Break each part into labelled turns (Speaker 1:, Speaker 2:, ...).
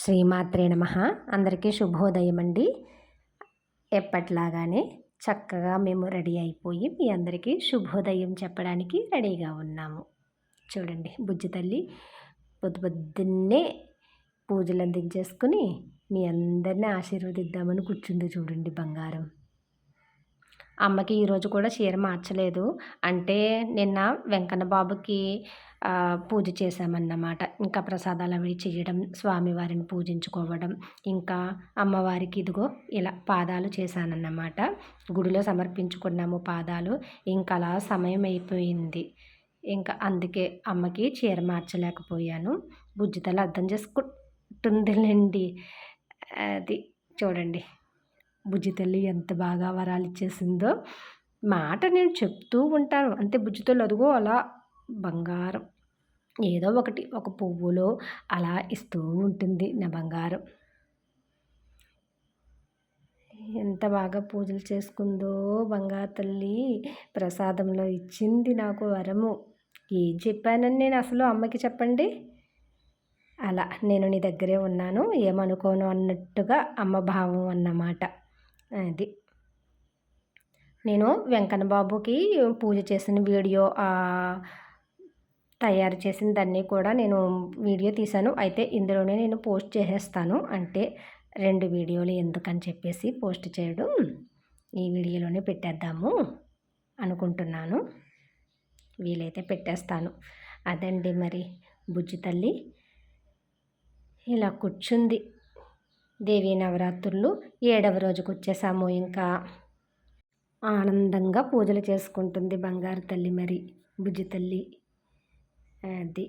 Speaker 1: శ్రీమాత్రే నమః. అందరికీ శుభోదయం అండి. ఎప్పట్లాగానే చక్కగా మేము రెడీ అయిపోయి మీ అందరికీ శుభోదయం చెప్పడానికి రెడీగా ఉన్నాము. చూడండి బుజ్జి తల్లి పొద్దున్నే పూజలు అందించేసుకుని మీ అందరిని ఆశీర్వదిద్దామని కూర్చుంది. చూడండి బంగారం. అమ్మకి ఈరోజు కూడా చీర మార్చలేదు. అంటే నిన్న వెంకన్న బాబుకి పూజ చేశామన్నమాట. ఇంకా ప్రసాదాలు అవి చేయడం, స్వామివారిని పూజించుకోవడం, ఇంకా అమ్మవారికి ఇదిగో ఇలా పాదాలు చేశానన్నమాట. గుడిలో సమర్పించుకున్నాము పాదాలు. ఇంకా అలా సమయం అయిపోయింది. ఇంకా అందుకే అమ్మకి చీర మార్చలేకపోయాను. బుజ్జితల్లి అర్థం చేసుకుంటుందిలేండి. అది చూడండి బుజ్జి తల్లి ఎంత బాగా వరాలు ఇచ్చేసిందో. మాట నేను చెప్తూ ఉంటాను అంతే. బుజ్జితల్లి అదిగో అలా బంగారం ఏదో ఒకటి ఒక పువ్వులో అలా ఇస్తూ ఉంటుంది నా బంగారం. ఎంత బాగా పూజలు చేసుకుందో బంగారు తల్లి. ప్రసాదంలో ఇచ్చింది నాకు వరము. ఏం చెప్పానని నేను అసలు అమ్మకి చెప్పండి. అలా నేను నీ దగ్గరే ఉన్నాను, ఏమనుకోను అన్నట్టుగా అమ్మ భావం అన్నమాట. అది నేను వెంకన్న బాబుకి పూజ చేసిన వీడియో తయారు చేసిన దాన్ని కూడా నేను వీడియో తీశాను. అయితే ఇందులోనే నేను పోస్ట్ చేసేస్తాను. అంటే 2 వీడియోలు ఎందుకని చెప్పేసి పోస్ట్ చేయడం, ఈ వీడియోలోనే పెట్టేద్దాము అనుకుంటున్నాను. వీలైతే పెట్టేస్తాను. అదండి మరి బుజ్జి తల్లి ఇలా కూర్చుంది. దేవీ నవరాత్రులు 7వ రోజుకు వచ్చేసాము. ఇంకా ఆనందంగా పూజలు చేసుకుంటుంది బంగారు తల్లి. మరి బుజ్జి తల్లి అది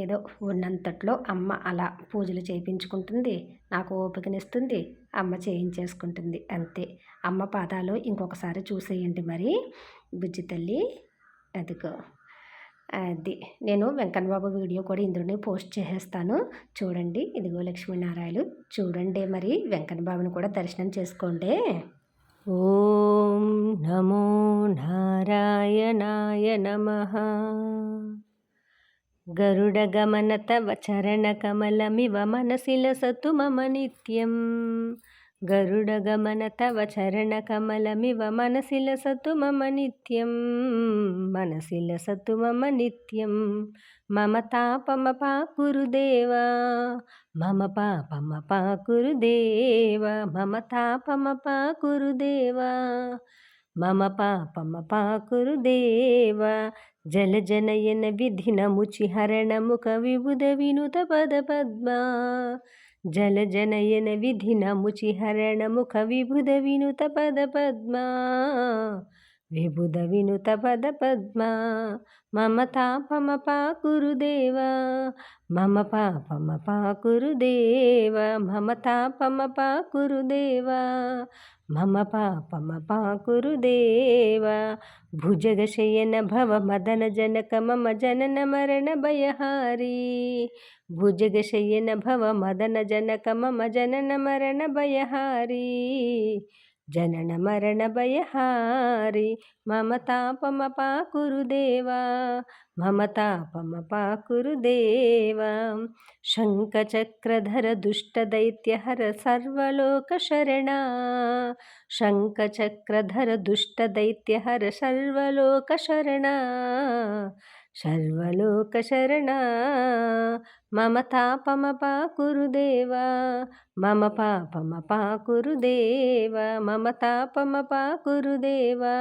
Speaker 1: ఏదో ఉన్నంతట్లో అమ్మ అలా పూజలు చేయించుకుంటుంది, నాకు ఓపికనిస్తుంది, అమ్మ చేయించేసుకుంటుంది అంతే. అమ్మ పాదాలు ఇంకొకసారి చూసేయండి మరి బుజ్జి తల్లి. అదిగో అది నేను వెంకన్న బాబు వీడియో కూడా ఇందులోనే పోస్ట్ చేసేస్తాను. చూడండి ఇదిగో లక్ష్మీనారాయణలు. చూడండి మరి వెంకన్న బాబుని కూడా దర్శనం చేసుకోండి. ఓం నమో నారాయణాయ నమః. గరుడగమన తవ చరణకమలమివ మనసి లసతు మమ నిత్యం. గరుడగమన తవ చరణకమలమివ మనసి లసతు మమ నిత్యం. మనసి లసతు మమ నిత్యం. మమ తాపమపా కురుదేవా, మమ పాపమపా కురుదేవా, మమ తాపమపా కురుదేవా, మమ పాపమపా కురుదేవా. జలజనయన విధినముచిహరణ ముఖ విబుధ వినుత పద పద్మా. జలజనయన విధినముచిహరణ ముఖ విబుధ వినుత పద పద్మా. విబుధ వినుత పద పద్మా. మమ తాపమపా కురుదేవా, మమ పాపమపా కురుదేవా, మమ తాపమపా కురుదేవా, మమ పాపమపా కురుదేవా. భుజగశయన భవ మదన జనక మమ జనన మరణ భయహారీ. భుజగశయన భవ మదన జనక మమ జనన మరణ భయహారీ. జనన మరణ భయహారి. మమ తాపమపా కురుదేవా, మమ తాపమపా కురుదేవా. శంఖచక్రధర దుష్టదైత్యహర సర్వలోక శరణా. శంఖచక్రధర దుష్టదైత్యహర సర్వలోక శరణా. సర్వలోక శరణా. మమ తాపమపా కురుదేవా, మమ పాపమపా కురుదేవా, మమ తాపమపా కురుదేవా,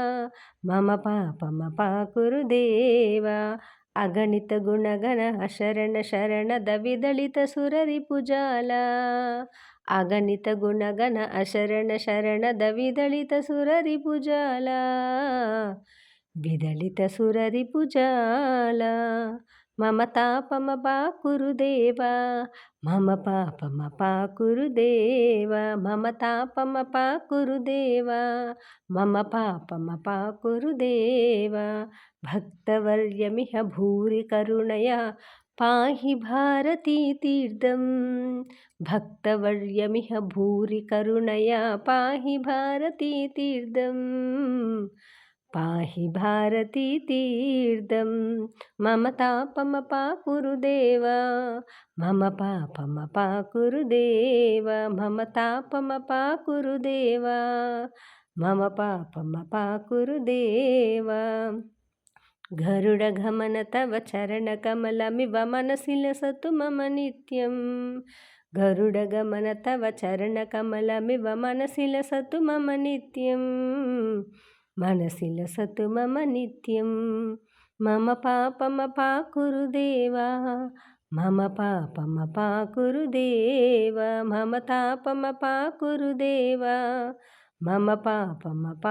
Speaker 1: మమ పాపమపా కురుదేవా. అగణిత గుణగణ శరణ శరణద విదళిత సురరిపుజాల. అగణిత గుణగణ అశరణ శరణద విదళిత సురరిపుజాల. విదళిత సురరిపుజాల. మమ తాపమపా కురుదేవా, మమ పాపమపా కురుదేవా, మమ తాపమపా కురుదేవా, మమ పాపమపా కురుదేవా. భక్తవర్యమిహ భూరి కరుణయా పాహి భారతీ తీర్థం. భక్తవర్యమిహ భూరి కరుణయా పాహి భారతీ తీర్థం. पाहि भारती तीर्थं मम तापमपाकुरुदेव मम पापमपाकुरुदेव मम तापमपाकुरुदेव मम पापमपाकुरुदेव गरुडगमन तव चरणकमलमिव मनसि लसतु मम नित्यं गरुडगमन तव चरणकमलमिव मनसि लसतु मम नित्यं मनसि लसतु मम नित्यं मम पापमपाकुरुदेव मम पापमपाकुरुदेव मम तापमपाकुरुदेव मम पापमपाकुरुदेव।